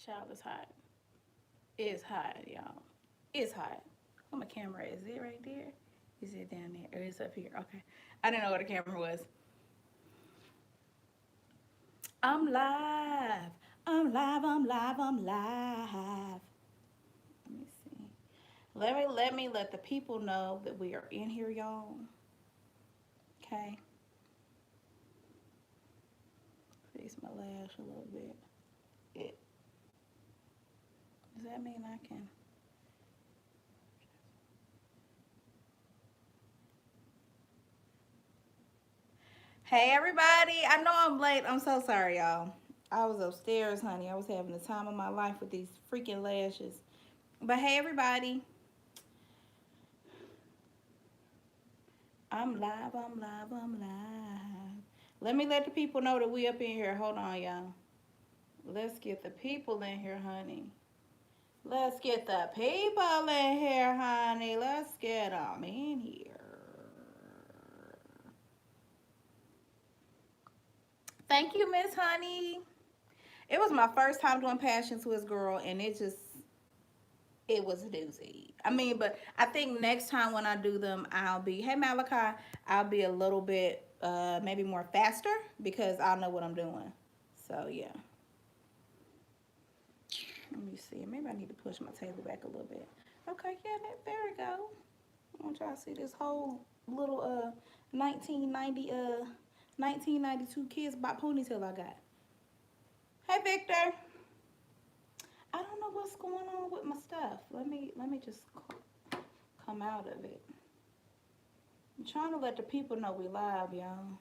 Child is hot. It's hot, y'all. It's hot. Where my camera is? Is it right there? Is it down there? Or is it up here? Okay. I didn't know where the camera was. I'm live. I'm live. I'm live. I'm live. Let me see. Let the people know that we are in here, y'all. Okay. Fix my lash a little bit. It. Does that mean I can? Hey everybody. I know I'm late. I'm so sorry, y'all. I was upstairs, honey. I was having the time of my life with these freaking lashes. But hey everybody. I'm live. I'm live. I'm live. Let the people know that we up in here. Hold on, y'all. Let's get the people in here, honey. Let's get the people in here, honey. Let's get them in here. Thank you, Miss Honey. It was my first time doing Passion Twist, girl, and it was a doozy. I mean, but I think next time when I do them, hey Malachi, I'll be a little bit, maybe more faster because I'll know what I'm doing. So, yeah. Let me see. Maybe I need to push my table back a little bit. Okay, yeah, there we go. I want y'all to see this whole little 1990 1992 kids bop ponytail I got. Hey Victor. I don't know what's going on with my stuff. Let me just come out of it. I'm trying to let the people know we live, y'all.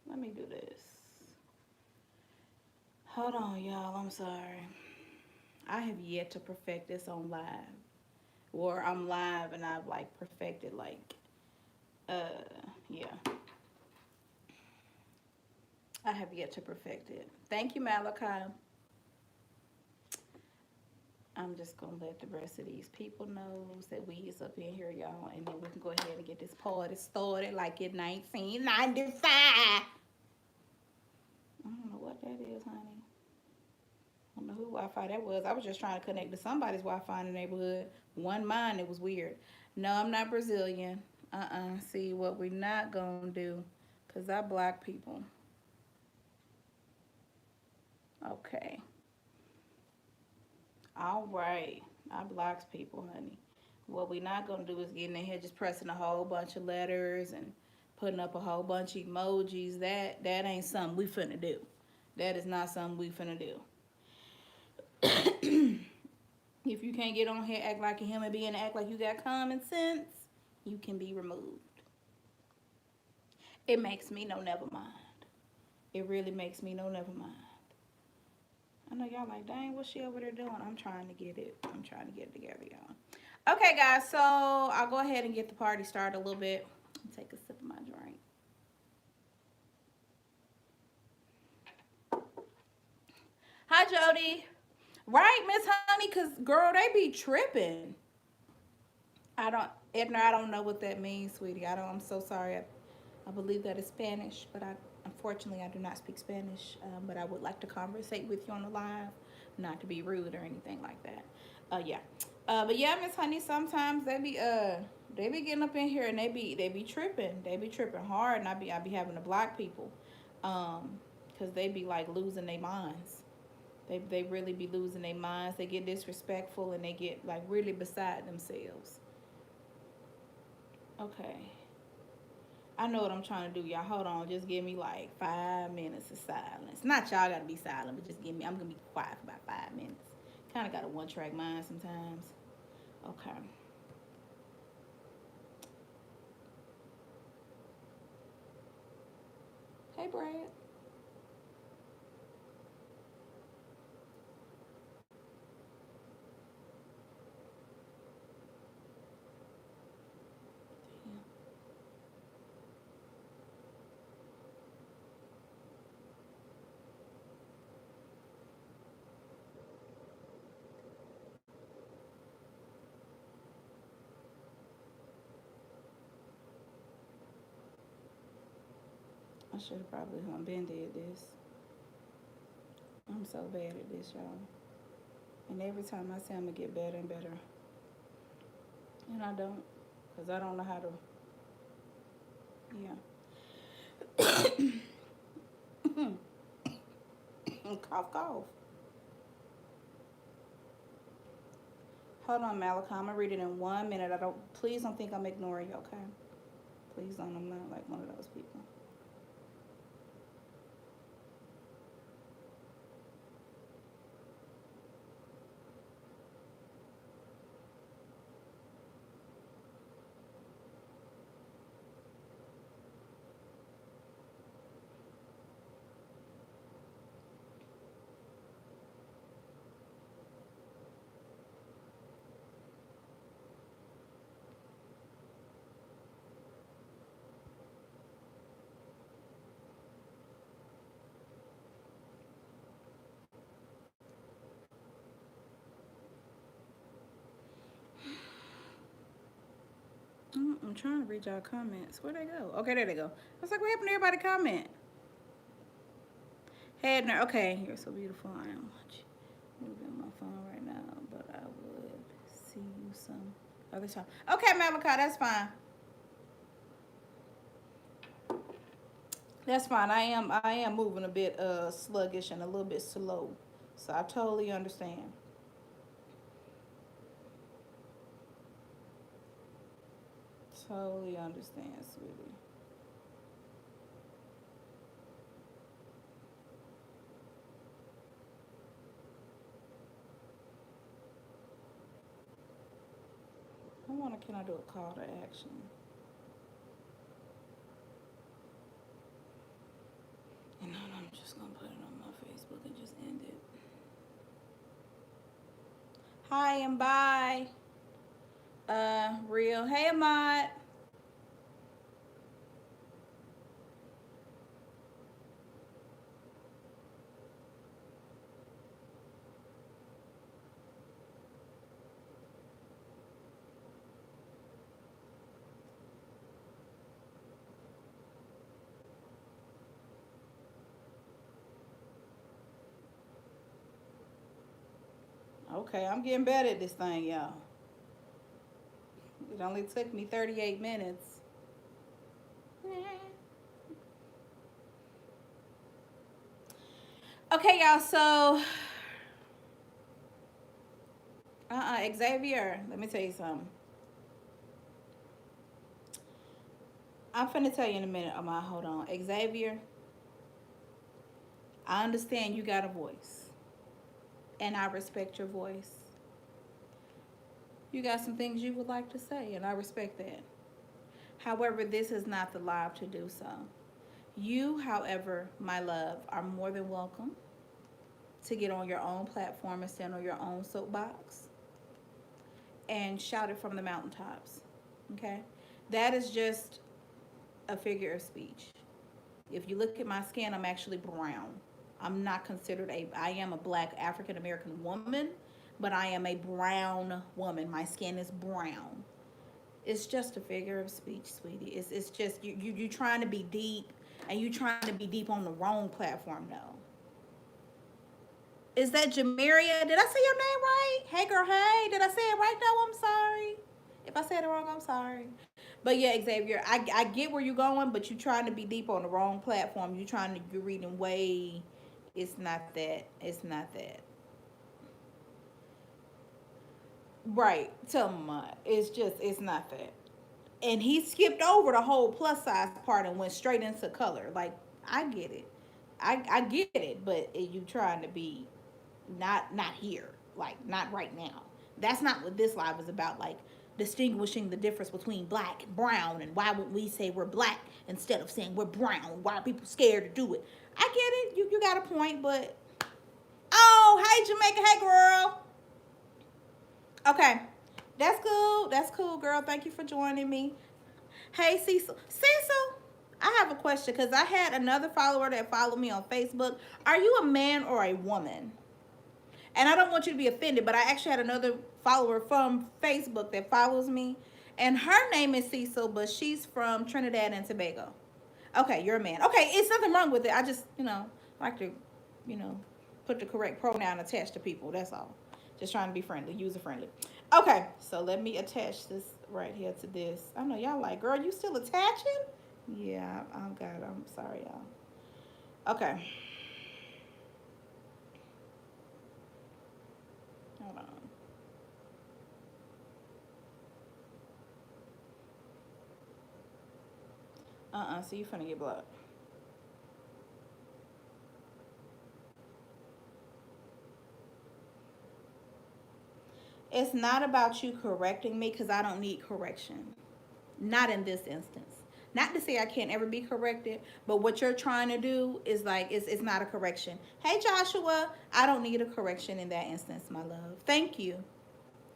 Let me do this. Hold on, y'all. I'm sorry. I have yet to perfect this on live. Or I'm live and I've like perfected like yeah. I have yet to perfect it. Thank you, Malachi. I'm just gonna let the rest of these people know that we is up in here, y'all, and then we can go ahead and get this party started like in 1995. I don't know what that is, honey. I don't know who Wi-Fi that was. I was just trying to connect to somebody's Wi-Fi in the neighborhood. One mine, it was weird. No, I'm not Brazilian. See, what we're not gonna do, because I block people. Okay. All right. I blocks people, honey. What we not gonna do is get in here just pressing a whole bunch of letters and putting up a whole bunch of emojis. That ain't something we finna do. That is not something we finna do. If you can't get on here, act like a human being, act like you got common sense, you can be removed. It makes me no never mind. It really makes me no never mind. I know y'all like, dang, what's she over there doing? I'm trying to get it. I'm trying to get it together, y'all. Okay, guys, so I'll go ahead and get the party started a little bit. Take a sip of my drink. Hi, Jody. Right, Miss Honey, because, girl, they be tripping. Edna, I don't know what that means, sweetie. I'm so sorry. I believe that is Spanish, but unfortunately, I do not speak Spanish. But I would like to conversate with you on the live, not to be rude or anything like that. Yeah. But yeah, Miss Honey, sometimes they be getting up in here and they be tripping. They be tripping hard, and I be having to block people, cause they be like losing their minds. They really be losing their minds. They get disrespectful and they get like really beside themselves. Okay. I know what I'm trying to do, y'all. Hold on. Just give me like 5 minutes of silence. Not y'all gotta be silent, but just I'm gonna be quiet for about 5 minutes. Kind of got a one track mind sometimes. Okay. Hey, Brad. I should have probably been did this. I'm so bad at this, y'all. And every time I say I'm gonna get better and better, and I don't, cause I don't know how to. Yeah. Cough, cough. Hold on, Malachi. I'm gonna read it in 1 minute. I don't. Please don't think I'm ignoring you, okay? Please don't. I'm not like one of those people. I'm trying to read y'all comments. Where'd they go? Okay, there they go. I was like, what happened to everybody comment? Hedner, okay, you're so beautiful. I am moving my phone right now, but I would see you some other time. Okay, Malachi, that's fine. That's fine. I am moving a bit sluggish and a little bit slow. So I totally understand. Totally understand, sweetie. Can I do a call to action? And then I'm just gonna put it on my Facebook and just end it. Hi and bye. Real. Hey, Ahmad. Okay, I'm getting better at this thing, y'all. It only took me 38 minutes. Okay, y'all, so Xavier, let me tell you something. I'm finna tell you in a minute. Hold on. Xavier, I understand you got a voice. And I respect your voice. You got some things you would like to say, and I respect that. However, this is not the live to do so. You, however, my love, are more than welcome to get on your own platform and stand on your own soapbox and shout it from the mountaintops. Okay? That is just a figure of speech. If you look at my skin, I'm actually brown. I'm not considered I am a black African American woman, but I am a brown woman. My skin is brown. It's just a figure of speech, sweetie. It's just you trying to be deep, and you trying to be deep on the wrong platform. No. Is that Jamaria? Did I say your name right? Hey girl, hey. Did I say it right? No, I'm sorry. If I said it wrong, I'm sorry. But yeah, Xavier, I get where you're going, but you're trying to be deep on the wrong platform. You're reading way. It's not that. It's not that. Right. Tell him it's not that. And he skipped over the whole plus size part and went straight into color. Like, I get it. I get it, but you trying to be not here. Like, not right now. That's not what this live is about. Like, distinguishing the difference between black and brown, and why would we say we're black instead of saying we're brown? Why are people scared to do it? I get it. You got a point, but oh, hey Jamaica, hey girl. Okay, that's cool. That's cool, girl. Thank you for joining me. Hey, Cecil. Cecil, I have a question because I had another follower that followed me on Facebook. Are you a man or a woman? And I don't want you to be offended, but I actually had another follower from Facebook that follows me. And her name is Cecil, but she's from Trinidad and Tobago. Okay, you're a man. Okay, it's nothing wrong with it. I just, like to, you know, put the correct pronoun attached to people. That's all. Just trying to be friendly, user friendly. Okay, so let me attach this right here to this. I know y'all like, girl, you still attaching? Yeah, I'm good. I'm sorry, y'all. Okay. Hold on. So you finna get blocked. It's not about you correcting me because I don't need correction. Not in this instance. Not to say I can't ever be corrected, but what you're trying to do is like it's not a correction. Hey Joshua, I don't need a correction in that instance, my love. Thank you,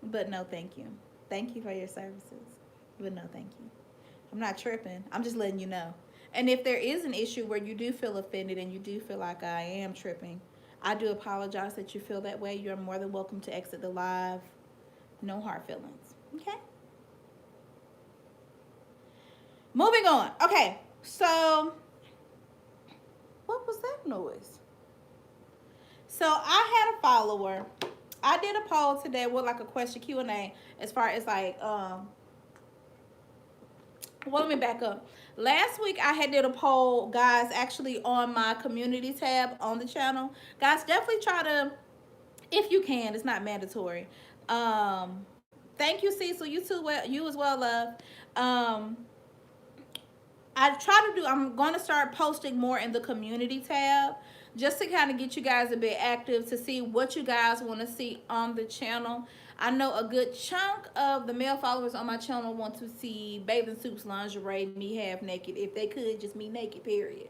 but no thank you. Thank you for your services, but no thank you. I'm not tripping. I'm just letting you know. And if there is an issue where you do feel offended and you do feel like I am tripping, I do apologize that you feel that way. You're more than welcome to exit the live. No hard feelings. Okay? Moving on. Okay, so what was that noise? So I had a follower. I did a poll today with like a question Q&A as far as like well, let me back up. Last week I had did a poll, guys, actually on my community tab on the channel. Guys, definitely try to, if you can, it's not mandatory. Thank you, Cecil. You too, well, you as well, love. I'm going to start posting more in the community tab just to kind of get you guys a bit active to see what you guys want to see on the channel. I know a good chunk of the male followers on my channel want to see bathing suits, lingerie, me half naked. If they could, just me naked, period.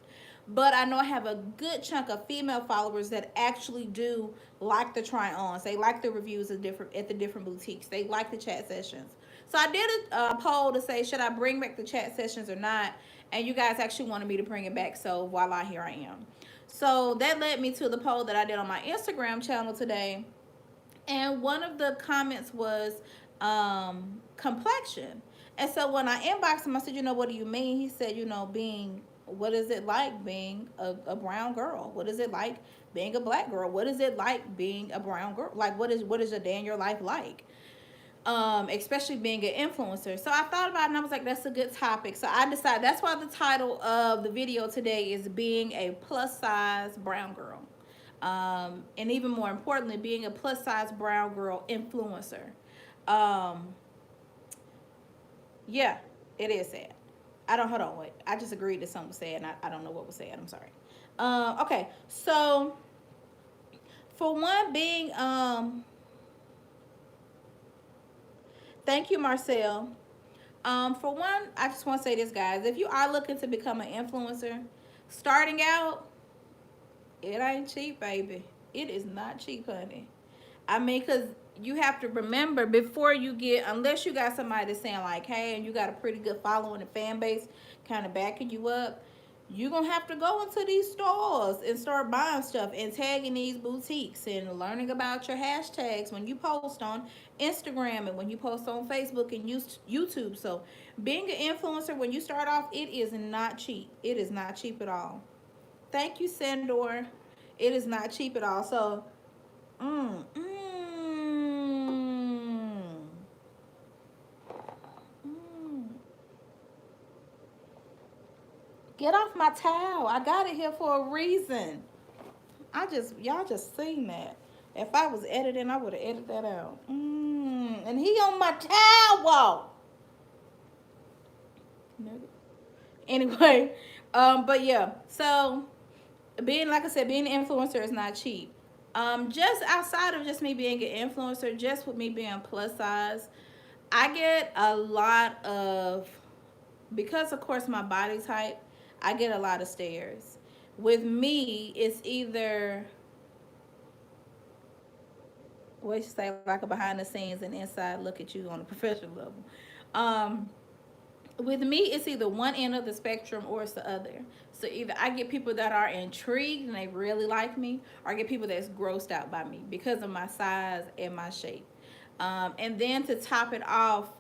But I know I have a good chunk of female followers that actually do like the try-ons. They like the reviews of at the different boutiques. They like the chat sessions. So I did a poll to say, should I bring back the chat sessions or not? And you guys actually wanted me to bring it back. So voila, here I am. So that led me to the poll that I did on my Instagram channel today. And one of the comments was complexion. And so when I inboxed him, I said, what do you mean? He said, what is it like being a brown girl? What is it like being a black girl? What is it like being a brown girl? Like, what is a day in your life like? Especially being an influencer. So I thought about it and I was like, that's a good topic. So I decided, that's why the title of the video today is being a plus size brown girl. And even more importantly, being a plus size brown girl influencer. Yeah, it is sad. Hold on, wait. I just agreed that something was said and I don't know what was said. I'm sorry. Okay, so for one, being, thank you, Marcel. For one, I just want to say this, guys. If you are looking to become an influencer, starting out, it ain't cheap, baby. It is not cheap, honey. I mean, because you have to remember before you get, unless you got somebody that's saying like, hey, and you got a pretty good following and fan base kind of backing you up, you're going to have to go into these stores and start buying stuff and tagging these boutiques and learning about your hashtags when you post on Instagram and when you post on Facebook and YouTube. So being an influencer, when you start off, it is not cheap. It is not cheap at all. Thank you, Sandor. It is not cheap at all. So, mm, mm, mm. Get off my towel. I got it here for a reason. Y'all just seen that. If I was editing, I would have edited that out. And he on my towel. Anyway, but yeah. So, like I said, being an influencer is not cheap. Just outside of just me being an influencer, just with me being plus size, I get a lot of, because of course my body type, I get a lot of stares. With me, it's either, what you say, like a behind the scenes and inside look at you on a professional level. With me, it's either one end of the spectrum or it's the other. So either I get people that are intrigued and they really like me, or I get people that's grossed out by me because of my size and my shape. And then to top it off,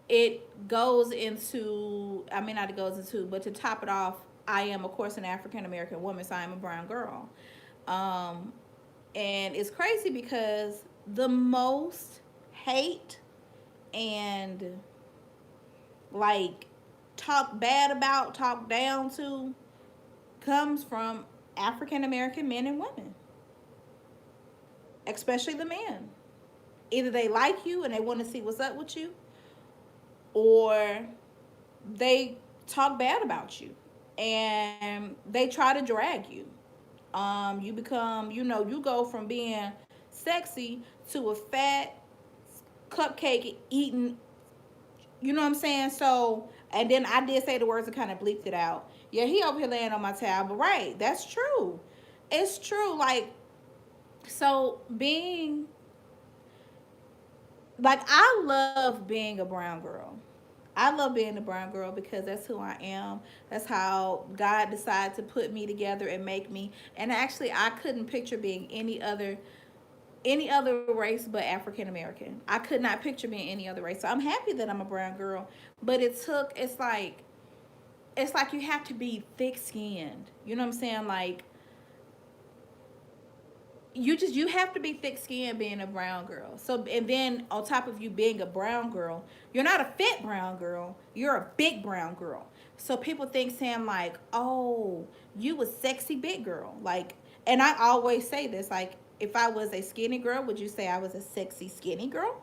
it goes into, I mean, not it goes into, but to top it off, I am, of course, an African American woman, so I am a brown girl. And it's crazy because the most hate and like talk bad about, talk down to, comes from African American men and women, especially the men. Either they like you and they want to see what's up with you, or they talk bad about you and they try to drag you. You become, you go from being sexy to a fat cupcake eating, you know what I'm saying? So, and then I did say the words and kind of bleeped it out. Yeah, he over here laying on my towel, but right, that's true. It's true. Like, so being, like, I love being a brown girl. I love being a brown girl because that's who I am. That's how God decided to put me together and make me. And actually, I couldn't picture being any other race but African American. I could not picture being any other race. So I'm happy that I'm a brown girl, but it's like you have to be thick skinned. You know what I'm saying? Like, you have to be thick skinned being a brown girl. So, and then on top of you being a brown girl, you're not a fit brown girl, you're a big brown girl. So people think, Sam, like, oh, you a sexy big girl. Like, and I always say this, like, if I was a skinny girl, would you say I was a sexy skinny girl?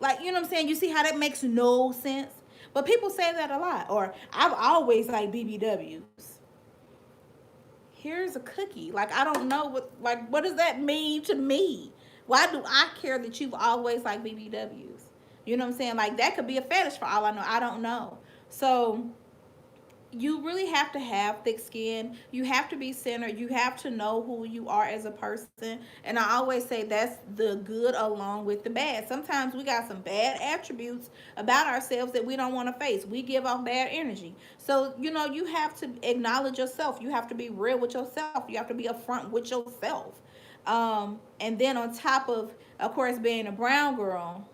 Like, you know what I'm saying? You see how that makes no sense? But people say that a lot. Or I've always liked BBWs. Here's a cookie. Like, I don't know what does that mean to me? Why do I care that you've always liked BBWs? You know what I'm saying? Like, that could be a fetish for all I know. I don't know. So you really have to have thick skin. You have to be centered. You have to know who you are as a person. And I always say that's the good along with the bad. Sometimes we got some bad attributes about ourselves that we don't want to face. We give off bad energy. So, you have to acknowledge yourself. You have to be real with yourself. You have to be upfront with yourself. And then on top of course, being a brown girl,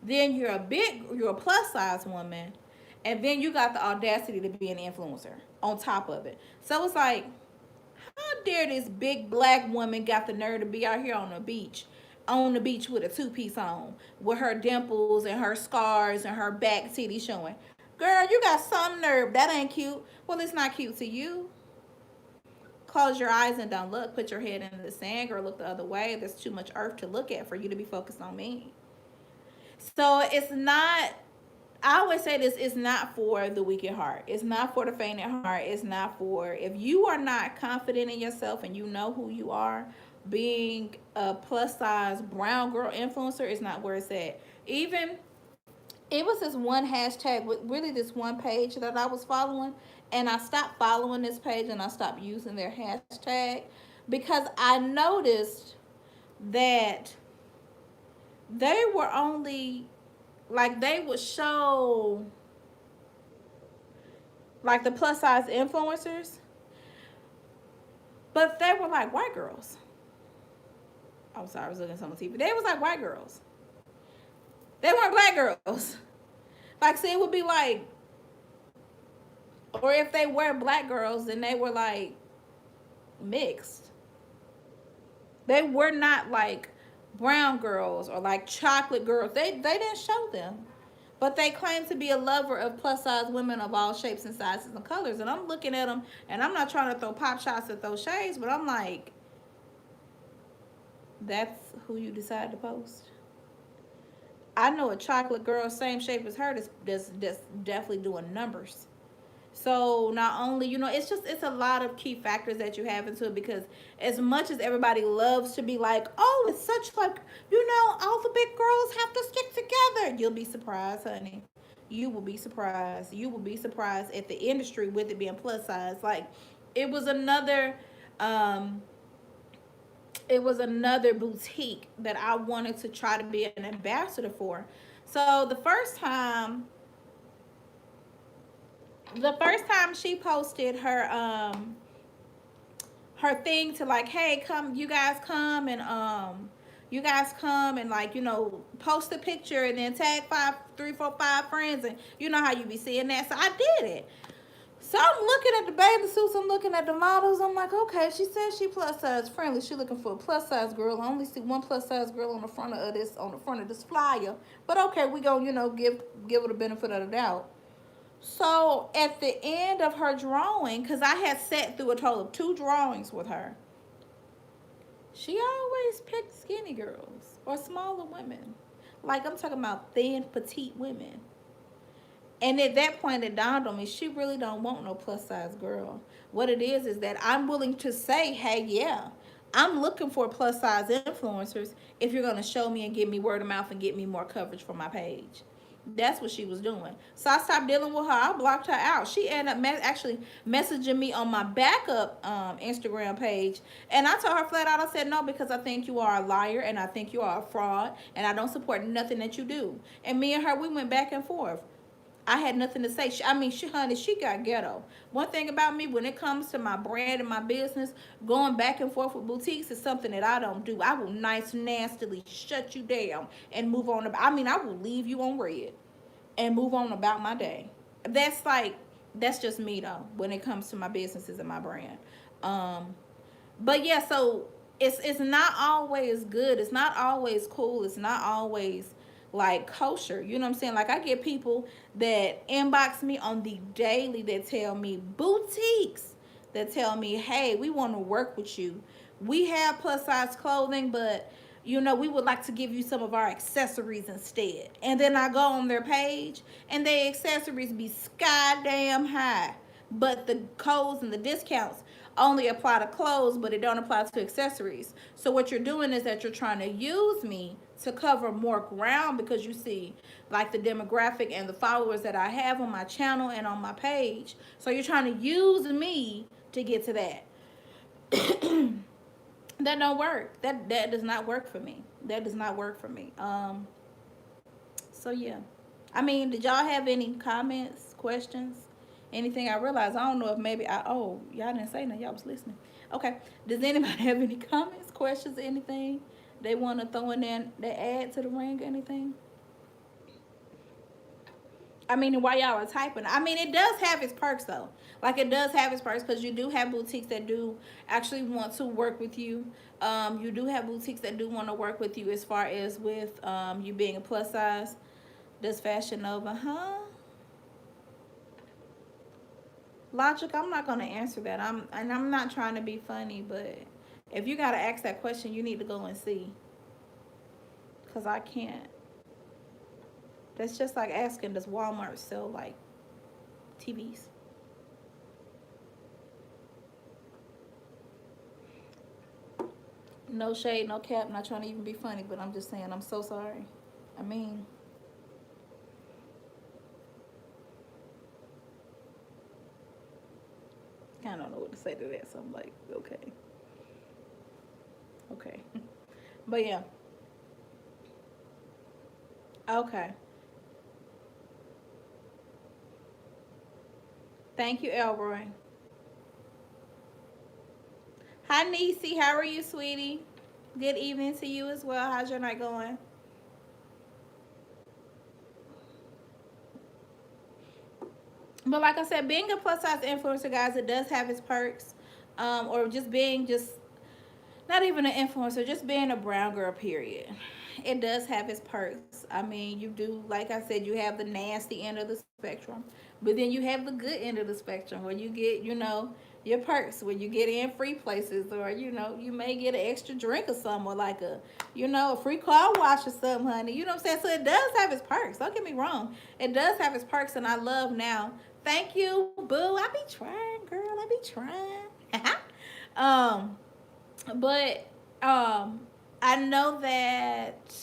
then you're a plus size woman, and then you got the audacity to be an influencer on top of it. So it's like, how dare this big black woman got the nerve to be out here on the beach with a two-piece on, with her dimples and her scars and her back titty showing? Girl, you got some nerve. That ain't cute. Well, it's not cute to you. Close your eyes and don't look. Put your head in the sand, or look the other way. There's too much earth to look at for you to be focused on me. So it's not, I always say this, it's not for the weak at heart. It's not for the faint at heart. It's not for, if you are not confident in yourself and you know who you are, being a plus size brown girl influencer is not where it's at. Even, it was this one hashtag, really this one page that I was following, and I stopped following this page and I stopped using their hashtag because I noticed that they were only, like, they would show like the plus size influencers, but they were like white girls. I'm sorry, I was looking at some on TV. They was like white girls. They weren't black girls. Like, see, it would be like, or if they were black girls, then they were like mixed. They were not like brown girls or like chocolate girls. They didn't show them. But they claim to be a lover of plus size women of all shapes and sizes and colors. And I'm looking at them, and I'm not trying to throw pop shots at those shades, but I'm like, that's who you decide to post. I know a chocolate girl, same shape as her, that's definitely doing numbers. So not only, it's a lot of key factors that you have into it, because as much as everybody loves to be like, oh, it's such like, all the big girls have to stick together. You'll be surprised, honey. You will be surprised. You will be surprised at the industry with it being plus size. Like, it was another, boutique that I wanted to try to be an ambassador for. So the first time she posted her thing to, like, hey, come, you guys come and, like, post a picture and then tag 3, 4, 5 friends, and you know how you be seeing that. So I did it. So I'm looking at the bathing suits, I'm looking at the models. I'm like, okay, she says she plus size friendly. She looking for a plus size girl. I only see one plus size girl on the front of this flyer. But okay, we gonna, give her the benefit of the doubt. So at the end of her drawing, because I had sat through a total of 2 drawings with her, she always picked skinny girls or smaller women. Like I'm talking about thin, petite women. And at that point, it dawned on me, she really don't want no plus size girl. What it is that I'm willing to say, hey, yeah, I'm looking for plus size influencers if you're going to show me and give me word of mouth and get me more coverage for my page. That's what she was doing. So I stopped dealing with her. I blocked her out. She ended up actually messaging me on my backup Instagram page. And I told her flat out, I said, no, because I think you are a liar and I think you are a fraud and I don't support nothing that you do. And me and her, we went back and forth. I had nothing to say. Honey, she got ghetto. One thing about me, when it comes to my brand and my business, going back and forth with boutiques is something that I don't do. I will nastily shut you down and move on. I will leave you on red and move on about my day. That's just me though. When it comes to my businesses and my brand, um, but yeah, so it's not always good. It's not always cool. It's not always like kosher. You know what I'm saying? Like I get people that inbox me on the daily that tell me, boutiques that tell me, hey, we want to work with you. We have plus size clothing, but we would like to give you some of our accessories instead. And then I go on their page and their accessories be sky damn high. But the codes and the discounts only apply to clothes, but it don't apply to accessories. So what you're doing is that you're trying to use me to cover more ground because you see like the demographic and the followers that I have on my channel and on my page. So you're trying to use me to get to that. That don't work. That does not work for me. That does not work for me. So yeah. Did y'all have any comments, questions? Anything? I realized I don't know if maybe y'all didn't say nothing. Y'all was listening. Okay. Does anybody have any comments, questions, anything they want to throw in there, they add to the ring, anything? While y'all are typing, it does have its perks though. Like it does have its perks because you do have boutiques that do actually want to work with you. You do have boutiques that do want to work with you as far as with you being a plus size. Does Fashion Nova, huh? Logic, I'm not gonna answer that. I'm not trying to be funny, but if you gotta ask that question, you need to go and see. Cause I can't. That's just like asking, does Walmart sell like TVs? No shade, no cap. Not trying to even be funny, but I'm just saying I'm so sorry. I mean, I don't know what to say to that. So I'm like, okay, okay, but yeah, okay. Thank you, Elroy. Hi, Niecy. How are you, sweetie? Good evening to you as well. How's your night going? But like I said, being a plus size influencer, guys, it does have its perks. Or just being just not even an influencer, just being a brown girl, period. It does have its perks. You do, like I said, you have the nasty end of the spectrum, but then you have the good end of the spectrum where you get, your perks, where you get in free places, or you may get an extra drink or something, or like a free car wash or something, honey. You know what I'm saying? So it does have its perks. Don't get me wrong. It does have its perks, and I love now. Thank you, boo. I be trying, girl. I be trying. um, but I know that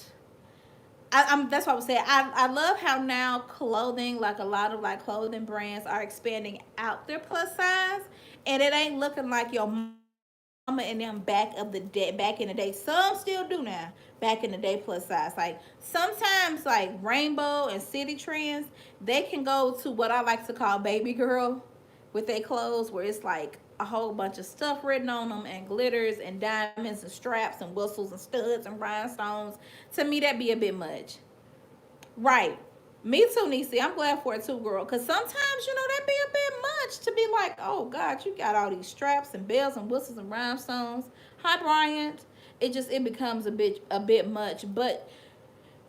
I'm that's what I was saying. I love how now clothing, like a lot of like clothing brands are expanding out their plus size, and it ain't looking like your mama and them back in the day. Some still do now. Back in the day, plus size. Like sometimes, like Rainbow and City Trends, they can go to what I like to call baby girl with their clothes, where it's like a whole bunch of stuff written on them and glitters and diamonds and straps and whistles and studs and rhinestones. To me, that'd be a bit much. Right. Me too, Niecy. I'm glad for it too, girl. Cause sometimes, that be a bit much to be like, oh God, you got all these straps and bells and whistles and rhinestones. Hi, Bryant. It becomes a bit much. But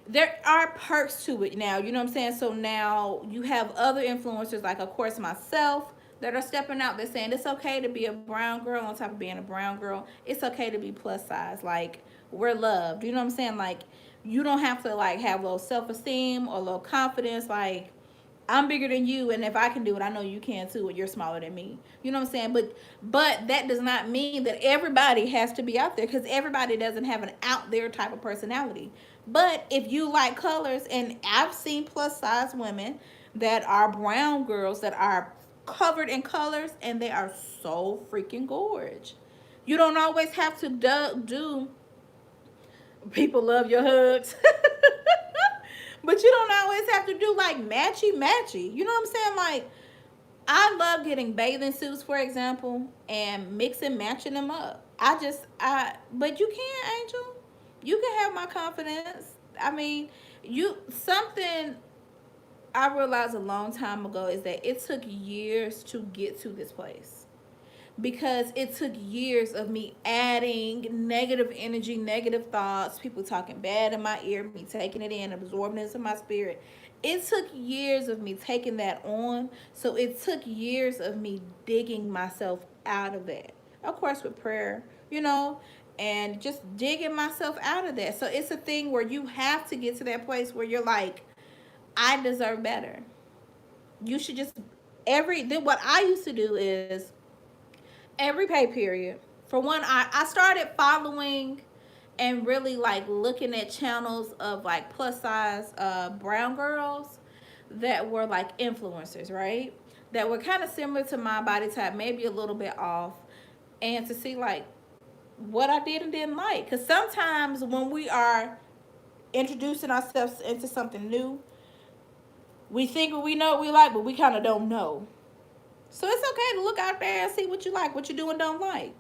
there are perks to it now. You know what I'm saying? So now you have other influencers, like of course myself, that are stepping out. They're saying it's okay to be a brown girl. On top of being a brown girl, it's okay to be plus size. Like, we're loved. You know what I'm saying? Like, you don't have to like have low self-esteem or low confidence. Like, I'm bigger than you, and if I can do it, I know you can too, and you're smaller than me. You know what I'm saying? But that does not mean that everybody has to be out there, because everybody doesn't have an out there type of personality. But if you like colors, and I've seen plus size women that are brown girls that are covered in colors, and they are so freaking gorge. You don't always have to do people love your hugs. But you don't always have to do like matchy matchy. You know what I'm saying? Like, I love getting bathing suits, for example, and mixing, matching them up. But you can, Angel. You can have my confidence. I mean, something I realized a long time ago is that it took years to get to this place, because it took years of me adding negative energy, negative thoughts, people talking bad in my ear, me taking it in, absorbing it into my spirit. It took years of me taking that on. So it took years of me digging myself out of that. Of course, with prayer, and just digging myself out of that. So it's a thing where you have to get to that place where you're like, I deserve better. You should just, what I used to do is, every pay period. For one, I started following and really like looking at channels of like plus size brown girls that were like influencers, right? That were kind of similar to my body type, maybe a little bit off, and to see like what I did and didn't like. Because sometimes when we are introducing ourselves into something new, we think we know what we like, but we kind of don't know. So it's okay to look out there and see what you like, what you do and don't like.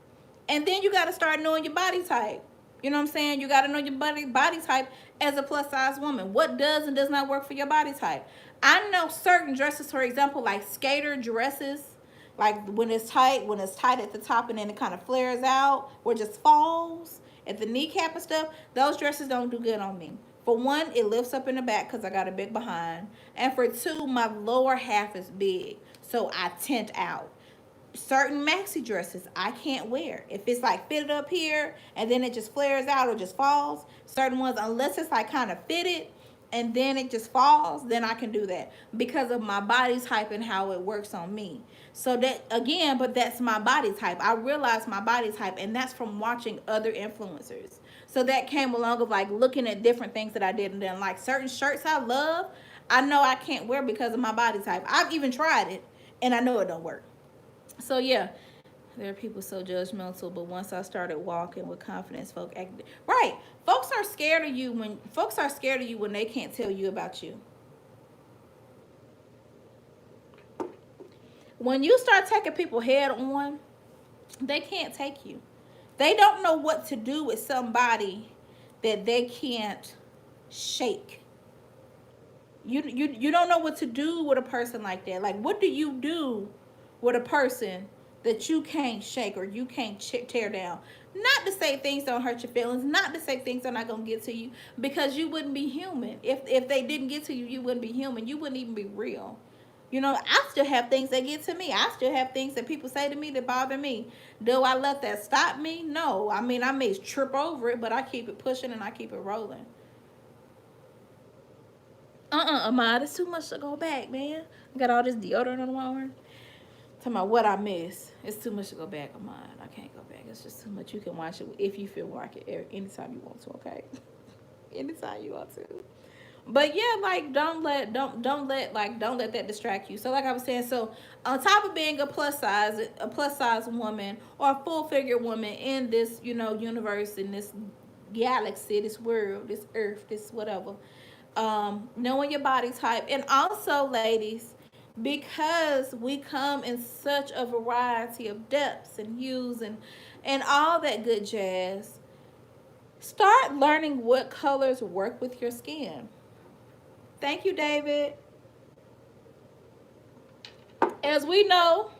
And then you got to start knowing your body type. You know what I'm saying? You got to know your body type as a plus size woman. What does and does not work for your body type? I know certain dresses, for example, like skater dresses, like when it's tight at the top and then it kind of flares out or just falls at the kneecap and stuff. Those dresses don't do good on me. For one, it lifts up in the back because I got a big behind. And for two, my lower half is big. So I tent out. Certain maxi dresses I can't wear. If it's like fitted up here and then it just flares out or just falls, certain ones, unless it's like kind of fitted and then it just falls, then I can do that because of my body type and how it works on me. So that again, but that's my body type. I realized my body type, and that's from watching other influencers. So that came along of like looking at different things that I did and then like certain shirts I love, I know I can't wear because of my body type. I've even tried it and I know it don't work. So yeah, there are people so judgmental, but once I started walking with confidence, folk acted right. Folks are scared of you when they can't tell you about you. When you start taking people head on, they can't take you. They don't know what to do with somebody that they can't shake. You don't know what to do with a person like that. Like, what do you do with a person that you can't shake or you can't tear down? Not to say things don't hurt your feelings, not to say things are not gonna get to you, because you wouldn't be human. If they didn't get to you, you wouldn't be human. You wouldn't even be real. I still have things that get to me. I still have things that people say to me that bother me. Do I let that stop me? No. I mean, I may trip over it, but I keep it pushing and I keep it rolling. Ahmad, it's too much to go back, man. I got all this deodorant on my arm. Talking about what I miss. It's too much to go back, Ahmad. I can't go back. It's just too much. You can watch it if you feel like it anytime you want to, okay? Anytime you want to. But yeah, like don't let that distract you. So like I was saying, so on top of being a plus size woman or a full figure woman in this, universe, in this galaxy, this world, this earth, this whatever, knowing your body type. And also, ladies, because we come in such a variety of depths and hues and all that good jazz, start learning what colors work with your skin. Thank you, David. As we know,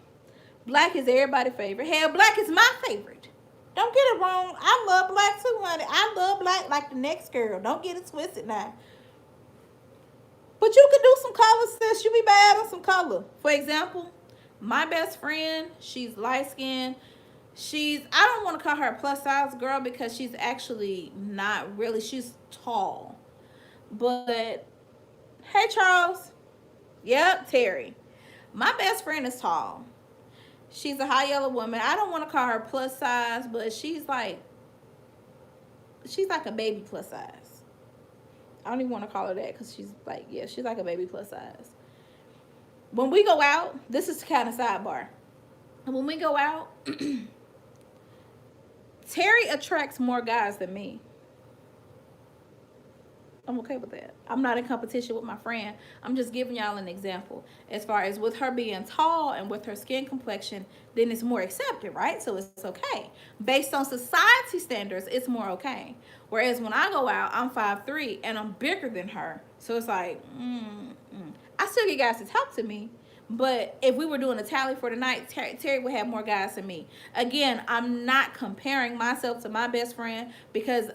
black is everybody's favorite. Hell, black is my favorite. Don't get it wrong. I love black too, honey. I love black like the next girl. Don't get it twisted now. But you can do some color, sis. You be bad on some color. For example, my best friend, she's light skinned. I don't want to call her a plus size girl because she's actually not really. She's tall. But, hey, Charles. Yep, Terry. My best friend is tall. She's a high yellow woman. I don't want to call her plus size, but she's like a baby plus size. I don't even want to call her that because she's like a baby plus size. When we go out, this is kind of sidebar. When we go out, Terry attracts more guys than me. I'm okay with that. I'm not in competition with my friend. I'm just giving y'all an example. As far as with her being tall and with her skin complexion, then it's more accepted, right? So it's okay. Based on society standards, it's more okay. Whereas when I go out, I'm 5'3" and I'm bigger than her. So it's like, I still get guys to talk to me. But if we were doing a tally for the night, Terry would have more guys than me. Again, I'm not comparing myself to my best friend because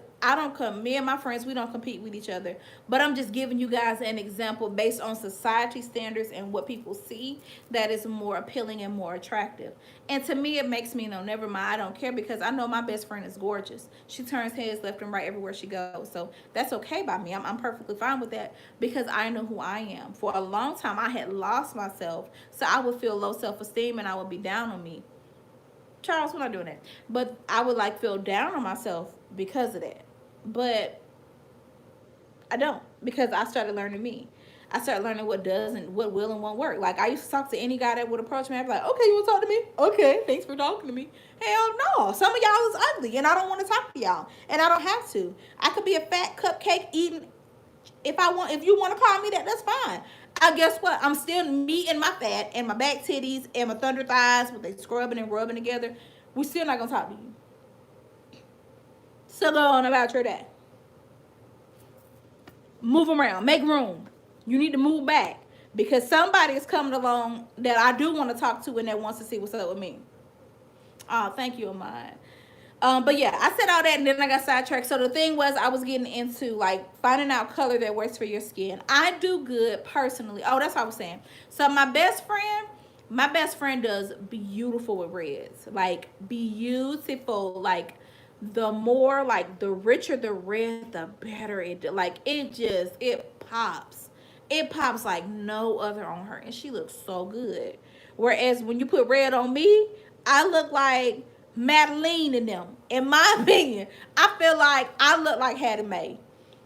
me and my friends, we don't compete with each other. But I'm just giving you guys an example based on society standards and what people see that is more appealing and more attractive. And to me, it makes me, never mind, I don't care because I know my best friend is gorgeous. She turns heads left and right everywhere she goes. So that's okay by me. I'm perfectly fine with that because I know who I am. For a long time, I had lost myself. So I would feel low self-esteem and I would be down on me. Charles, we're not doing that. But I would feel down on myself because of that. But I don't because I started learning me. I started learning what will and won't work. Like I used to talk to any guy that would approach me. I'd be like, okay, you want to talk to me? Okay, thanks for talking to me. Hell no. Some of y'all is ugly and I don't want to talk to y'all. And I don't have to. I could be a fat cupcake eating if you want to call me that, that's fine. I guess what? I'm still me and my fat and my back titties and my thunder thighs with they scrubbing and rubbing together. We're still not gonna talk to you. So go on about your day. Move around, make room. You need to move back because somebody is coming along that I do want to talk to and that wants to see what's up with me. Oh, thank you, Amad. But yeah, I said all that and then I got sidetracked. So the thing was I was getting into finding out color that works for your skin. I do good personally. Oh, that's what I was saying. So my best friend does beautiful with reds. Beautiful. The richer the red, the better it pops. It pops like no other on her. And she looks so good. Whereas when you put red on me, I look like Madeline in them. In my opinion, I feel like I look like Hattie Mae.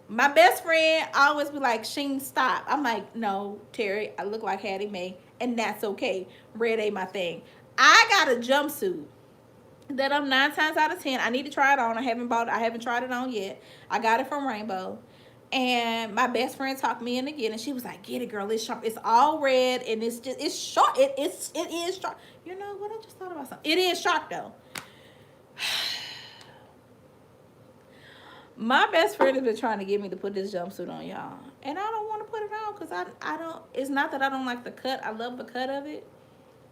My best friend always be like, Sheen, stop. I'm like, no, Terry, I look like Hattie Mae, and that's okay. Red ain't my thing. I got a jumpsuit that I'm 9 times out of 10. I need to try it on. I haven't tried it on yet. I got it from Rainbow. And my best friend talked me in again, and she was like, "Get it, girl. It's sharp. It's all red, and it's sharp. It is sharp. You know what? I just thought about something. It is sharp though." My best friend has been trying to get me to put this jumpsuit on, y'all, and I don't want to put it on because I don't. It's not that I don't like the cut. I love the cut of it.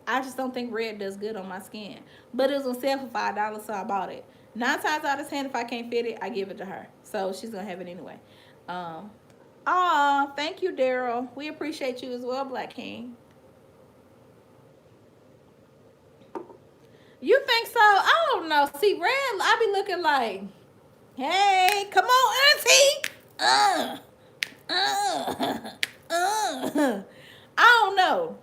I just don't think red does good on my skin. But it was on sale for $5, so I bought it. 9 times out of 10, if I can't fit it, I give it to her. So she's gonna have it anyway. Thank you, Daryl. We appreciate you as well, Black King. You think so? I don't know. See, red, I be looking like, hey, come on, auntie. I don't know.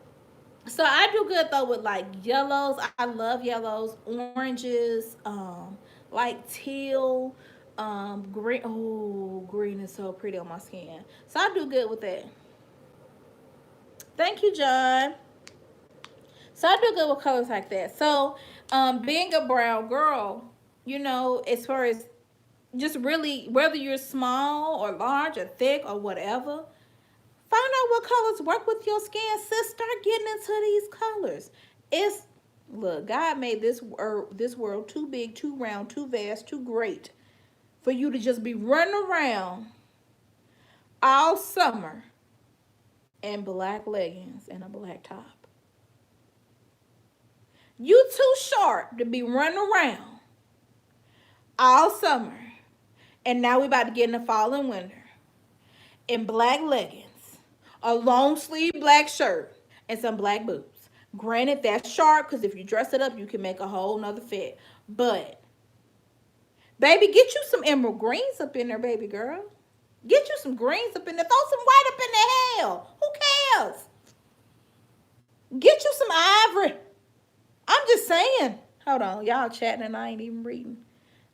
So I do good though with yellows. I love yellows, oranges, teal, green. Oh, green is so pretty on my skin. So I do good with that. Thank you, John. So I do good with colors like that. So, being a brown girl, as far as just really whether you're small or large or thick or whatever, find out what colors work with your skin, sis. Start getting into these colors. Look, God made this world too big, too round, too vast, too great for you to just be running around all summer and black leggings and a black top. You too sharp to be running around all summer. And now we about to get in the fall and winter in black leggings, a long sleeve black shirt, and some black boots. Granted, that's sharp because if you dress it up, you can make a whole nother fit. But, baby, get you some emerald greens up in there, baby girl. Get you some greens up in there. Throw some white up in the hell. Who cares? Get you some ivory. I'm just saying. Hold on. Y'all chatting and I ain't even reading.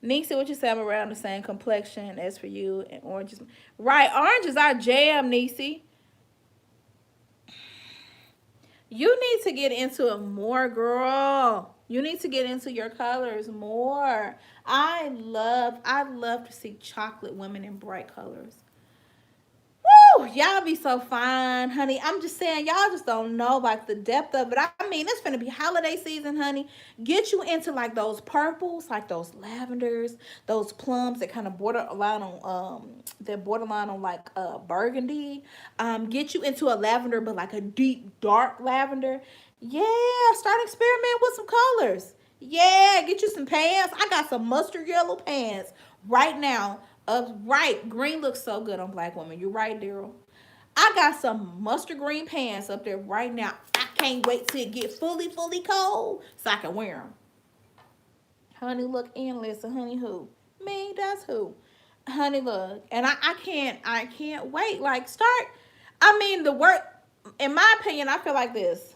Niecy, what you say? I'm around the same complexion as for you, and orange is right. Orange is our jam, Niecy. You need to get into it more, girl. You need to get into your colors more. I love to see chocolate women in bright colors. Woo! Y'all be so fine, honey. I'm just saying, y'all just don't know like the depth of it. I mean, it's gonna be holiday season, honey. Get you into like those purples, like those lavenders, those plums that kind of borderline on like burgundy. Get you into a lavender, but like a deep dark lavender. Yeah, start experimenting with some colors. Yeah, get you some pants. I got some mustard yellow pants right now. Right, green looks so good on black women. You're right, Daryl. I got some mustard green pants up there right now. I can't wait till it get fully cold so I can wear them. Honey, look, and listen, honey, who? Me, that's who. Honey, look, and I can't wait. Like, start. I mean, the work. In my opinion, I feel like this.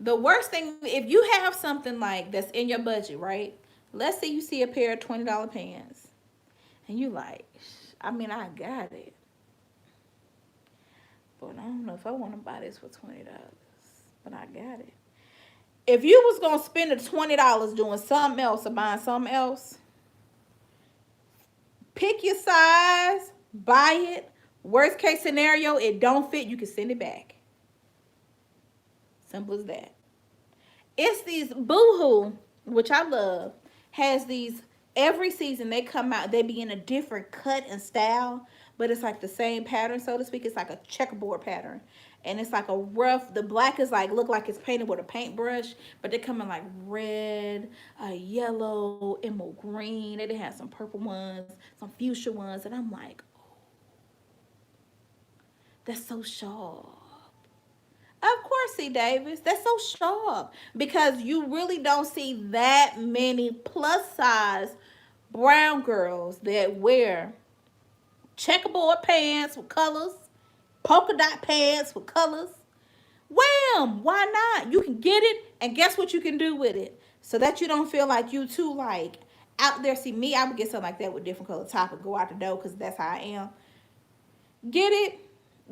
The worst thing, if you have something like that's in your budget, right? Let's say you see a pair of $20 pants. And you like, I mean, I got it. But I don't know if I want to buy this for $20. But I got it. If you was going to spend the $20 doing something else or buying something else, pick your size, buy it. Worst case scenario, it don't fit, you can send it back. Simple as that. It's these Boohoo, which I love, has these. Every season they come out, they be in a different cut and style, but it's like the same pattern, so to speak. It's like a checkerboard pattern. And it's like a rough, the black is like, look like it's painted with a paintbrush, but they come in like red, yellow, emerald green. They have some purple ones, some fuchsia ones, and I'm like, oh, that's so sharp. Of course, C. Davis, that's so sharp because you really don't see that many plus size brown girls that wear checkerboard pants with colors, polka dot pants with colors. Wham! Why not? You can get it, and guess what you can do with it, so that you don't feel like you too like out there. See me, I would get something like that with different color top and go out the door because that's how I am. Get it.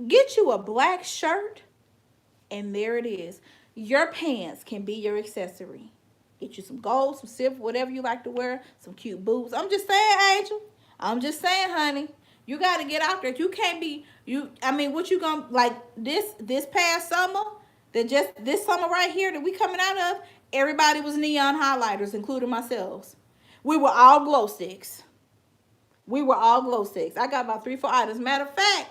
Get you a black shirt. And there it is. Your pants can be your accessory. Get you some gold, some silver, whatever you like to wear, some cute boots. I'm just saying, Angel. I'm just saying, honey. You got to get out there. You can't be, I mean, what you going to, like this past summer, this summer right here that we coming out of, everybody was neon highlighters, including myself. We were all glow sticks. I got about 3-4 items. Matter of fact,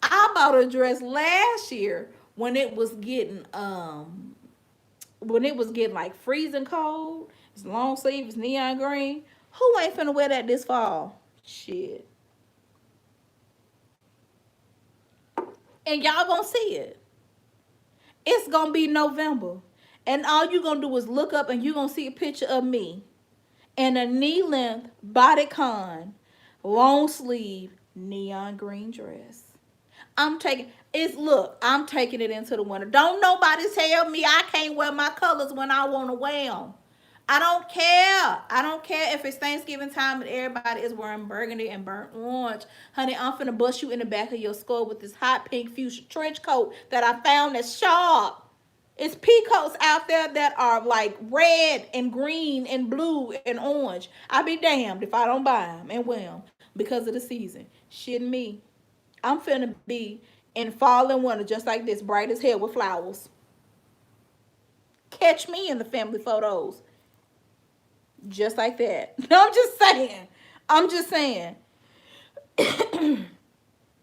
I bought a dress last year when it was getting like freezing cold. It's long sleeve, it's neon green. Who ain't finna wear that this fall? Shit. And y'all gonna see it. It's gonna be November. And all you gonna do is look up and you gonna see a picture of me in a knee-length bodycon, long sleeve, neon green dress. I'm taking it into the winter. Don't nobody tell me I can't wear my colors when I want to wear them. I don't care. I don't care if it's Thanksgiving time and everybody is wearing burgundy and burnt orange. Honey, I'm finna bust you in the back of your skull with this hot pink fuchsia trench coat that I found that's sharp. It's peacoats out there that are like red and green and blue and orange. I be damned if I don't buy them and wear them because of the season. Shit me. I'm finna be in fall and winter just like this, bright as hell with flowers. Catch me in the family photos. Just like that. No, I'm just saying.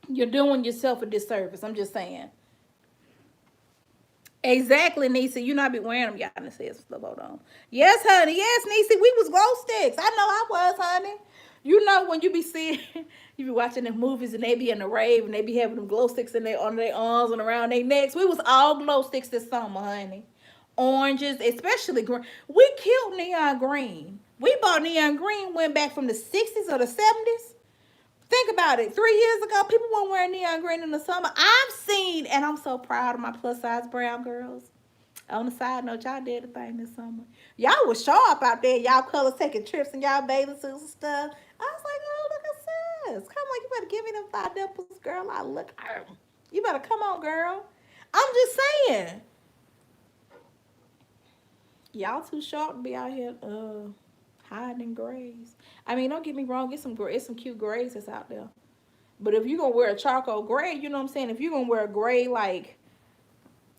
You're doing yourself a disservice. I'm just saying. Exactly, Niecy. You not be wearing them. Y'all done said stuff. Hold on. Yes, honey. Yes, Niecy. We was glow sticks. I know I was, honey. You know when you be seeing, you be watching the movies and they be in the rave and they be having them glow sticks in their on their arms and around their necks. We was all glow sticks this summer, honey. Oranges, especially green. We killed neon green. We bought neon green. Went back from the 60s or the 70s. Think about it. 3 years ago, people weren't wearing neon green in the summer. I've seen, and I'm so proud of my plus size brown girls. On the side note, y'all did a thing this summer. Y'all was sharp out there. Y'all colors taking trips in y'all bathing suits and stuff. I was like, oh, look at sis. Come on, you better give me them 5 dimples, girl. I look. You better come on, girl. I'm just saying. Y'all too sharp to be out here hiding in grays. I mean, don't get me wrong. It's some cute grays that's out there. But if you're gonna wear a charcoal gray, you know what I'm saying? If you're gonna wear a gray, like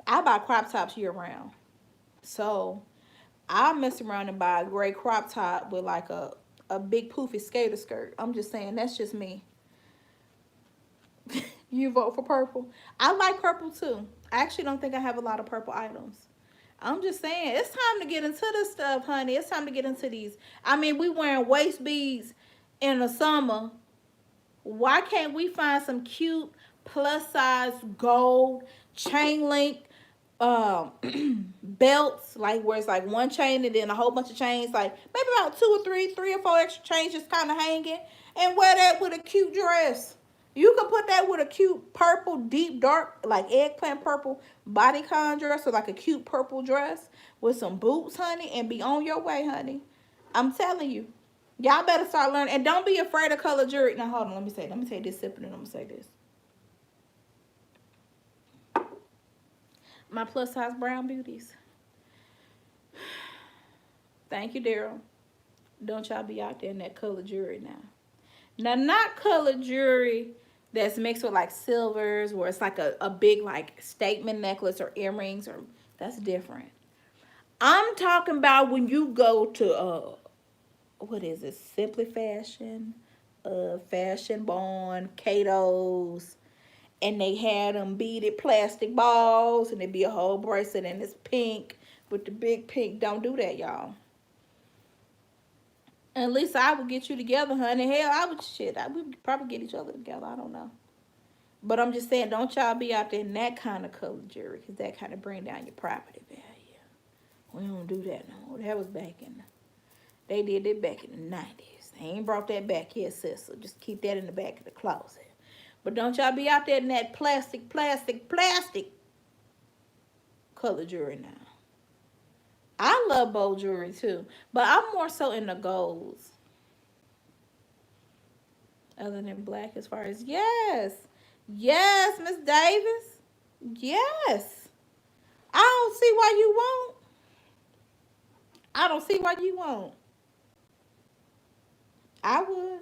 I buy crop tops year round. So I'll mess around and buy a gray crop top with like a big poofy skater skirt. I'm just saying that's just me. You vote for purple. I like purple too. I actually don't think I have a lot of purple items. I'm just saying it's time to get into this stuff, honey. It's time to get into these. I mean, we wearing waist beads in the summer. Why can't we find some cute plus size gold chain link um belts, like where it's like one chain and then a whole bunch of chains, like maybe about three or four extra chains just kind of hanging, and wear that with a cute dress. You can put that with a cute purple, deep dark, like eggplant purple bodycon dress, or like a cute purple dress with some boots, honey, and be on your way, honey. I'm telling you. Y'all better start learning. And don't be afraid of color jewelry. Now, hold on. Let me take this sip and then I'm going to say this. My plus size brown beauties. Thank you, Daryl. Don't y'all be out there in that color jewelry now. Now, not color jewelry that's mixed with like silvers, where it's like a big like statement necklace or earrings, or that's different. I'm talking about when you go to what is it? Simply Fashion, Fashion Bond, Cato's, and they had them beaded plastic balls, and it'd be a whole bracelet, and it's pink with the big pink. Don't do that, y'all. At least I would get you together, honey. Hell, I would probably get each other together. I don't know. But I'm just saying, don't y'all be out there in that kind of color jewelry, because that kind of bring down your property value. We don't do that no more. That was they did it back in the 90s. They ain't brought that back here, sis. So just keep that in the back of the closet. But don't y'all be out there in that plastic color jewelry now. I love bold jewelry too, but I'm more so in the golds. Other than black, as far as yes. Yes, Miss Davis. Yes. I don't see why you won't. I don't see why you won't. I would.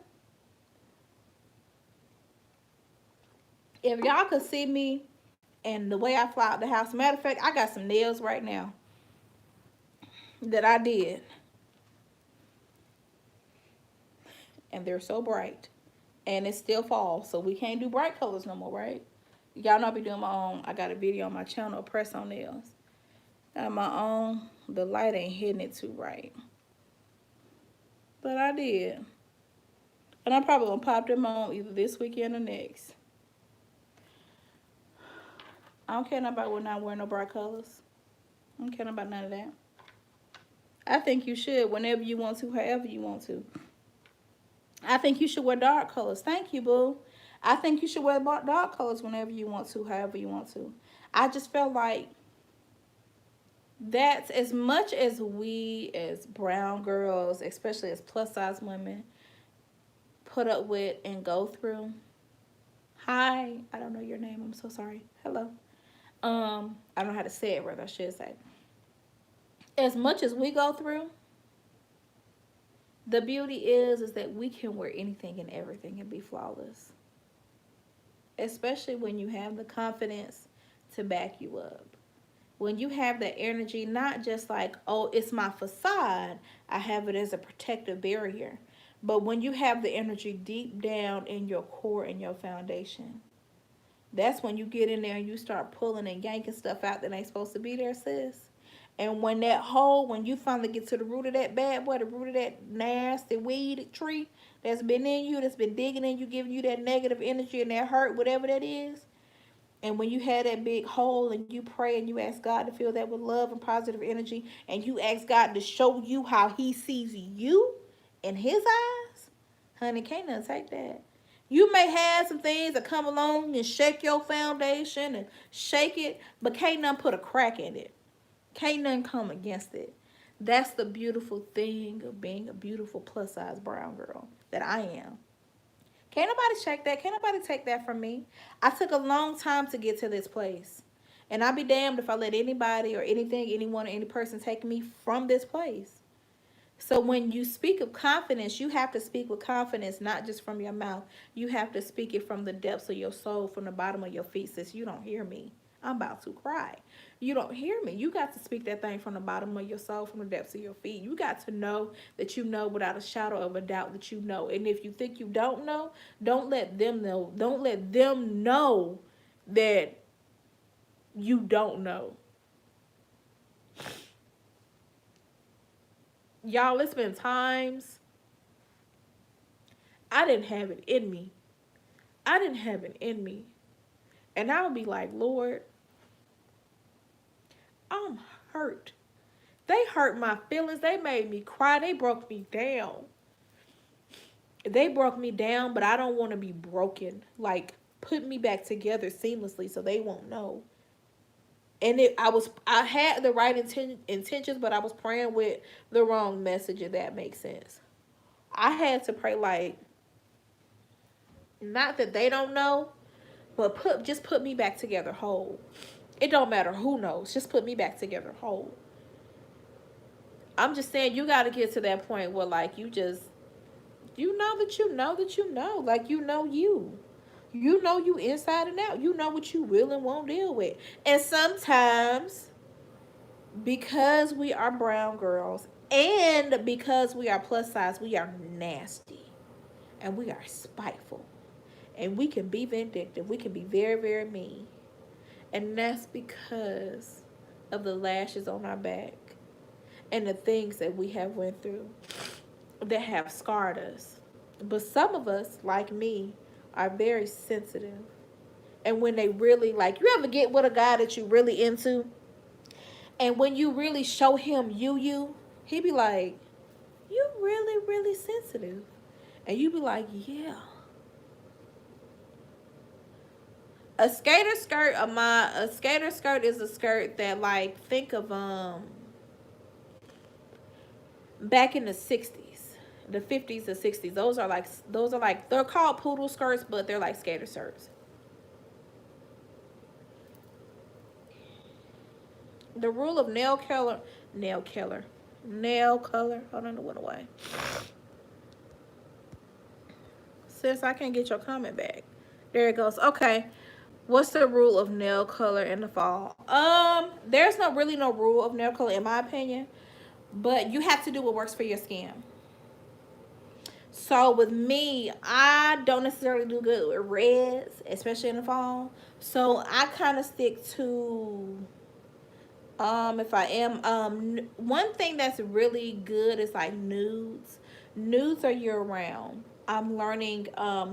If y'all could see me and the way I fly out the house. Matter of fact, I got some nails right now that I did. And they're so bright. And it's still fall, so we can't do bright colors no more, right? Y'all know I be doing my own. I got a video on my channel, press on nails. Got my own. The light ain't hitting it too right. But I did. And I'm probably going to pop them on either this weekend or next. I don't care about not wearing no bright colors. I don't care about none of that. I think you should whenever you want to, however you want to. I think you should wear dark colors. Thank you, boo. I think you should wear dark colors whenever you want to, however you want to. I just felt like that's as much as we as brown girls, especially as plus size women, put up with and go through. Hi, I don't know your name. I'm so sorry. Hello. I don't know how to say it, rather I should say. As much as we go through, the beauty is that we can wear anything and everything and be flawless. Especially when you have the confidence to back you up. When you have that energy, not just like, oh, it's my facade, I have it as a protective barrier. But when you have the energy deep down in your core and your foundation, That's when you get in there and you start pulling and yanking stuff out that ain't supposed to be there, sis. And when that hole, when you finally get to the root of that bad boy, the root of that nasty weed tree that's been in you, that's been digging in you, giving you that negative energy and that hurt, whatever that is. And when you had that big hole and you pray and you ask God to fill that with love and positive energy, and you ask God to show you how He sees you in His eyes, honey, can't nothing take that. You may have some things that come along and shake your foundation and shake it, but can't nothing put a crack in it. Can't nothing come against it. That's the beautiful thing of being a beautiful plus size brown girl that I am. Can't nobody check that. Can't nobody take that from me. I took a long time to get to this place. And I'll be damned if I let anybody or anything, anyone or any person take me from this place. So when you speak of confidence, you have to speak with confidence, not just from your mouth. You have to speak it from the depths of your soul, from the bottom of your feet. Sis, you don't hear me. I'm about to cry. You don't hear me. You got to speak that thing from the bottom of your soul, from the depths of your feet. You got to know that you know without a shadow of a doubt that you know. And if you think you don't know, don't let them know. Don't let them know that you don't know. Y'all, it's been times I didn't have it in me. I didn't have it in me. And I would be like, Lord, I'm hurt. They hurt my feelings. They made me cry. They broke me down. They broke me down, but I don't want to be broken. Like, put me back together seamlessly so they won't know. And I had the right intentions, but I was praying with the wrong message, if that makes sense. I had to pray like, not that they don't know, but just put me back together whole. It don't matter who knows. Just put me back together whole. I'm just saying, you got to get to that point where, like, you know that you know that you know. Like, you know you. You know you inside and out. You know what you will and won't deal with. And sometimes, because we are brown girls and because we are plus size, we are nasty. And we are spiteful. And we can be vindictive. We can be very, very mean. And that's because of the lashes on our back and the things that we have went through that have scarred us. But some of us, like me, are very sensitive. And when they really, like, you ever get with a guy that you really into, and when you really show him you, he be like, you really, really sensitive. And you be like, yeah. A skater skirt is a skirt that, like, think of back in the 60s, the 50s, the 60s. Those are like they're called poodle skirts, but they're like skater skirts. The rule of nail color. Hold on, it went away. Sis, I can't get your comment back. There it goes. Okay. What's the rule of nail color in the fall? There's no rule of nail color in my opinion, but you have to do what works for your skin. So with me, I don't necessarily do good with reds, especially in the fall. So I kind of stick to if I am one thing that's really good is like nudes. Nudes are year round. I'm learning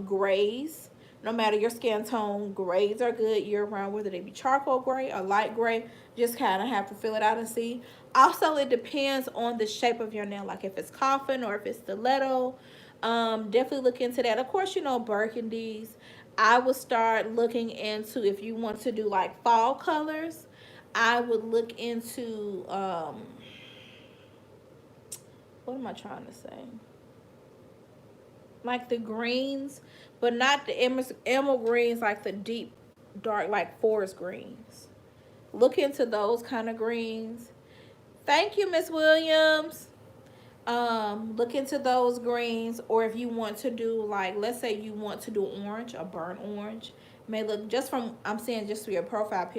grays. No matter your skin tone, grays are good year round, whether they be charcoal gray or light gray. Just kind of have to fill it out and see. Also, it depends on the shape of your nail, like if it's coffin or if it's stiletto. Definitely look into that. Of course, you know, burgundies. I would start looking into, if you want to do like fall colors, I would look into what am I trying to say? Like the greens, but not the emerald greens, like the deep dark, like forest greens. Look into those kind of greens. Thank you, Miss Williams. Look into those greens, or if you want to do, like, let's say you want to do orange, a burnt orange, may look, just from, I'm saying just for your profile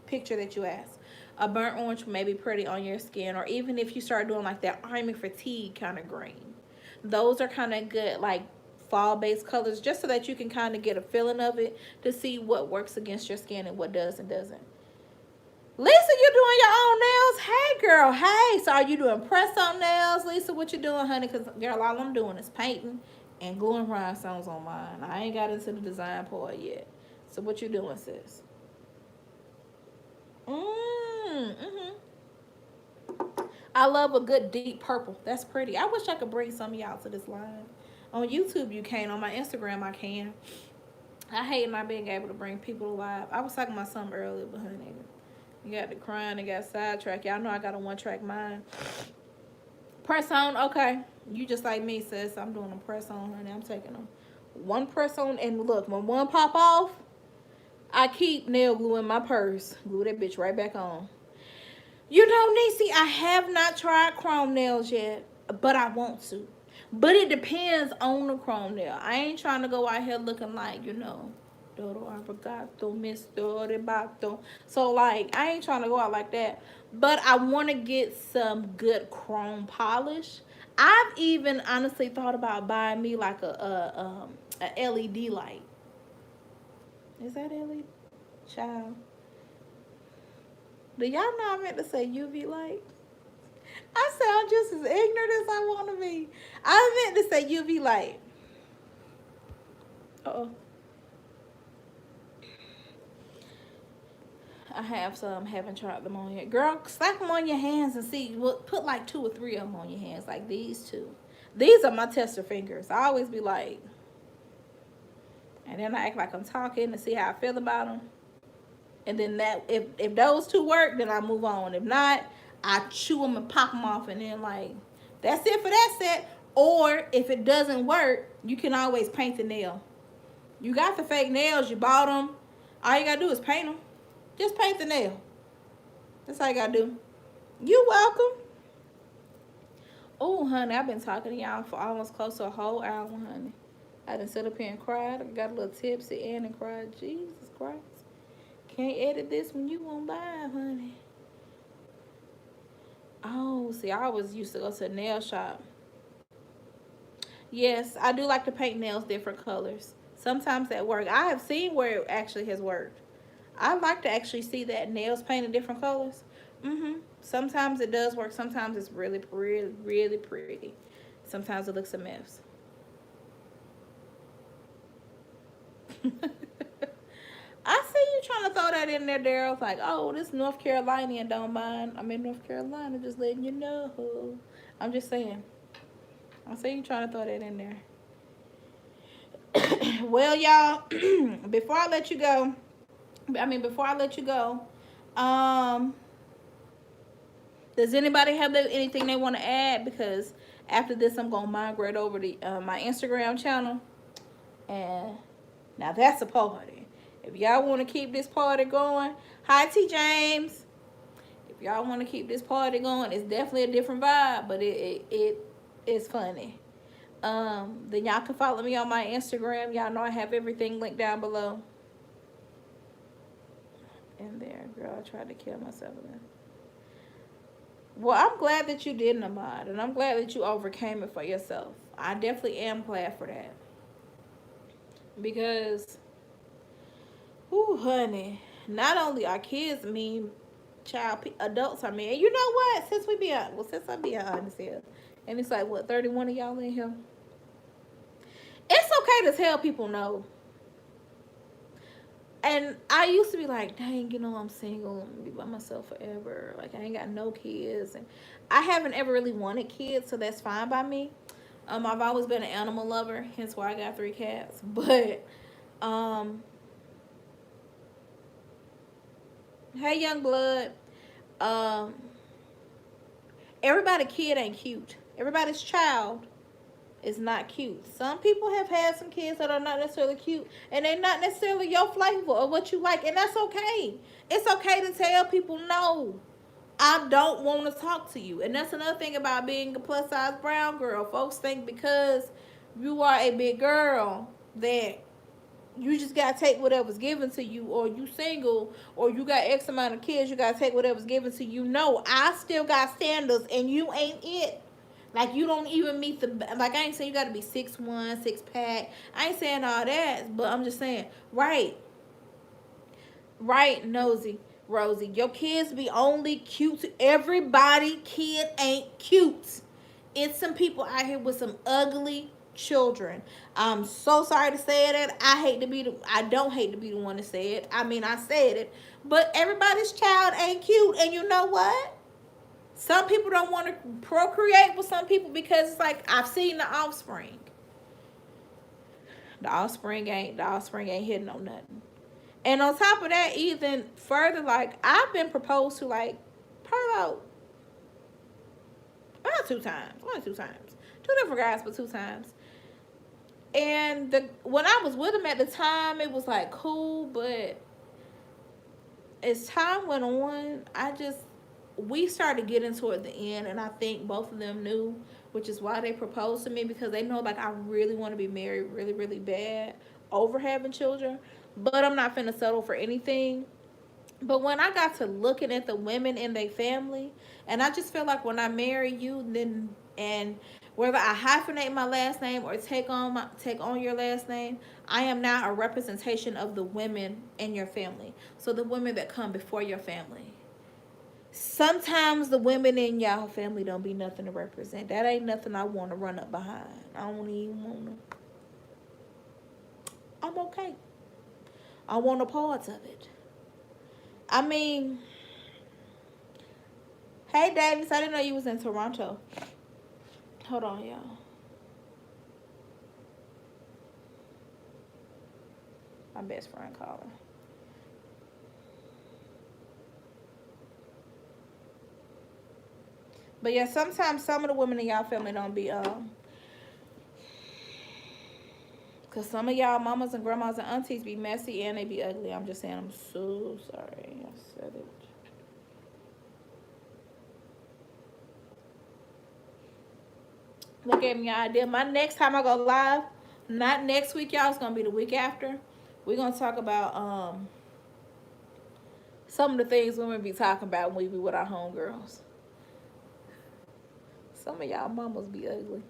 picture that you asked, a burnt orange may be pretty on your skin. Or even if you start doing like that army fatigue kind of green, those are kind of good, like fall-based colors, just so that you can kind of get a feeling of it to see what works against your skin and what does and doesn't. Lisa, you doing your own nails? Hey, girl. Hey. So are you doing press-on nails, Lisa? What you doing, honey? Because, girl, all I'm doing is painting and gluing rhinestones on mine. I ain't got into the design part yet. So what you doing, sis? I love a good deep purple. That's pretty. I wish I could bring some of y'all to this live. On YouTube, you can't. On my Instagram, I can. I hate not being able to bring people live. I was talking about something earlier, but honey, you got the crying and got sidetracked. Y'all know I got a one-track mind. Press on, okay. You just like me, sis. I'm doing a press on, honey. I'm taking them one press on, and look, when one pop off, I keep nail glue in my purse. Glue that bitch right back on. You know, Niecy, I have not tried chrome nails yet, but I want to. But it depends on the chrome nail. I ain't trying to go out here looking like, you know, Dodo Arigato, Mr. Rebato. So, like, I ain't trying to go out like that. But I want to get some good chrome polish. I've even honestly thought about buying me like a LED light. Is that LED? Child. Do y'all know I meant to say UV light? I sound just as ignorant as I want to be. I meant to say UV light. Uh-oh. I have some, haven't tried them on yet. Girl, slap them on your hands and see. Put like 2 or 3 of them on your hands, like these 2. These are my tester fingers. I always be like, and then I act like I'm talking to see how I feel about them. And then that, if those 2 work, then I move on. If not, I chew them and pop them off, and then like, that's it for that set. Or if it doesn't work, you can always paint the nail. You got the fake nails, you bought them. All you gotta do is paint them. Just paint the nail. That's all you gotta do. You welcome. Oh, honey, I've been talking to y'all for almost close to a whole hour, honey. I done sit up here and cried. I got a little tipsy and cried. Jesus Christ. Can't edit this when you on live, honey. Oh, see, I always used to go to a nail shop. Yes, I do like to paint nails different colors. Sometimes that works. I have seen where it actually has worked. I like to actually see that nails painted different colors. Sometimes it does work. Sometimes it's really, really, really pretty. Sometimes it looks a mess. I see you trying to throw that in there, Daryl. Like, oh, this North Carolinian don't mind. I'm in North Carolina, just letting you know. I'm just saying. I see you trying to throw that in there. Well, y'all, before I let you go, does anybody have anything they want to add? Because after this, I'm going to migrate over to my Instagram channel. And now that's a party. If y'all want to keep this party going, hi T James. If y'all want to keep this party going, it's definitely a different vibe, but it is funny. Then y'all can follow me on my Instagram. Y'all know I have everything linked down below. And there, girl, I tried to kill myself again. Well, I'm glad that you did, Ahmad, and I'm glad that you overcame it for yourself. I definitely am glad for that. Because, ooh, honey, not only are kids mean, adults are mean. And you know what? Since I'm being honest here, and it's like, what, 31 of y'all in here? It's okay to tell people no. And I used to be like, dang, you know, I'm single. I'm gonna be by myself forever. Like, I ain't got no kids. And I haven't ever really wanted kids, so that's fine by me. I've always been an animal lover, hence why I got 3 cats. But, hey, young blood. Everybody's kid ain't cute. Everybody's child is not cute. Some people have had some kids that are not necessarily cute, and they're not necessarily your flavor or what you like, and that's okay. It's okay to tell people no. I don't want to talk to you. And that's another thing about being a plus size brown girl. Folks think because you are a big girl that you just got to take whatever's given to you, or you single, or you got X amount of kids, you got to take whatever's given to you. No, I still got standards, and you ain't it. Like, you don't even meet the, like, I ain't saying you got to be 6'1", pack. I ain't saying all that, but I'm just saying, right, nosy, Rosie. Your kids be only cute. Everybody kid ain't cute. It's some people out here with some ugly children. I'm so sorry to say that. I don't hate to be the one to say it. I mean, I said it. But everybody's child ain't cute. And you know what? Some people don't want to procreate with some people because it's like, I've seen the offspring. The offspring ain't hitting on nothing. And on top of that, even further, like, I've been proposed to, like, probably about 2 times. Only 2 times. 2 different guys, but 2 times. And when I was with him at the time, it was like cool, but as time went on, we started getting toward the end, and I think both of them knew, which is why they proposed to me, because they know, like, I really want to be married really, really bad over having children, but I'm not finna settle for anything. But when I got to looking at the women in their family, and I just feel like when I marry you, then, and whether I hyphenate my last name or take on your last name, I am now a representation of the women in your family. So the women that come before your family. Sometimes the women in y'all family don't be nothing to represent. That ain't nothing I want to run up behind. I don't even want to. I'm okay. I want a part of it. I mean, hey, Davis, I didn't know you was in Toronto. Hold on, y'all. My best friend calling. But yeah, sometimes some of the women in y'all family don't be, because some of y'all mamas and grandmas and aunties be messy and they be ugly. I'm just saying, I'm so sorry. I said it. Look at me, I did. My next time I go live, not next week, y'all. It's gonna be the week after. We're gonna talk about some of the things women be talking about when we be with our homegirls. Some of y'all mamas be ugly.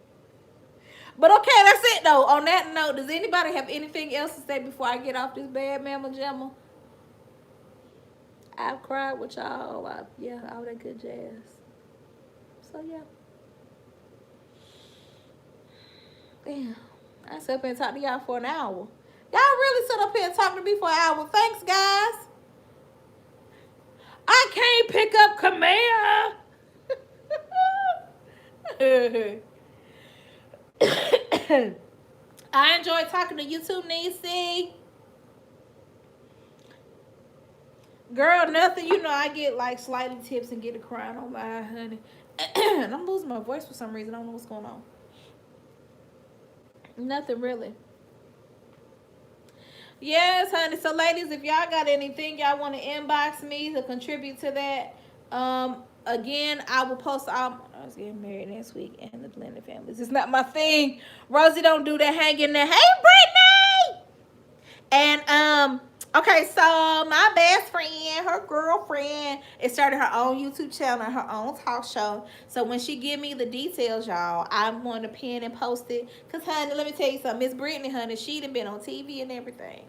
But okay, that's it though. On that note, does anybody have anything else to say before I get off this bad mamma jamma? I've cried with y'all. Yeah, all that good jazz. So yeah. Damn. I sat up here and talked to y'all for an hour. Y'all really sat up here and talked to me for an hour. Thanks, guys. I can't pick up Camille. I enjoy talking to you too, Niecy. Girl, nothing. You know, I get like slightly tips and get a crying on my eye, honey. And I'm losing my voice for some reason. I don't know what's going on. Nothing really. Yes, honey. So, ladies, if y'all got anything y'all want to inbox me to contribute to that, again, I will post. I was getting married next week, and the blended families. It's not my thing. Rosie, don't do that hanging there. Hey, Brittany. And okay, so my best friend, her girlfriend, it started her own YouTube channel, her own talk show. So when she give me the details, y'all, I'm going to pin and post it. Cause honey, let me tell you something, Miss Brittany, honey, she done been on TV and everything.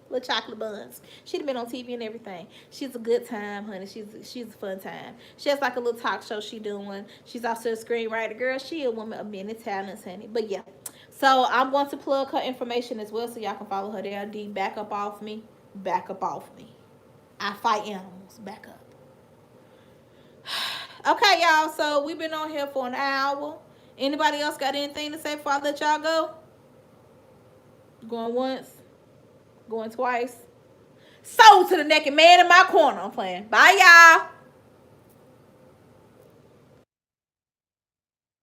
Little chocolate buns. She done been on TV and everything. She's a good time, honey. She's a fun time. She has like a little talk show she doing. She's also a screenwriter. Girl, she a woman of many talents, honey. But yeah. So I'm going to plug her information as well so y'all can follow her there. D, back up off me. Back up off me. I fight animals. Back up. Okay, y'all. So we've been on here for an hour. Anybody else got anything to say before I let y'all go? Going once. Going twice. Sold to the naked man in my corner. I'm playing. Bye, y'all.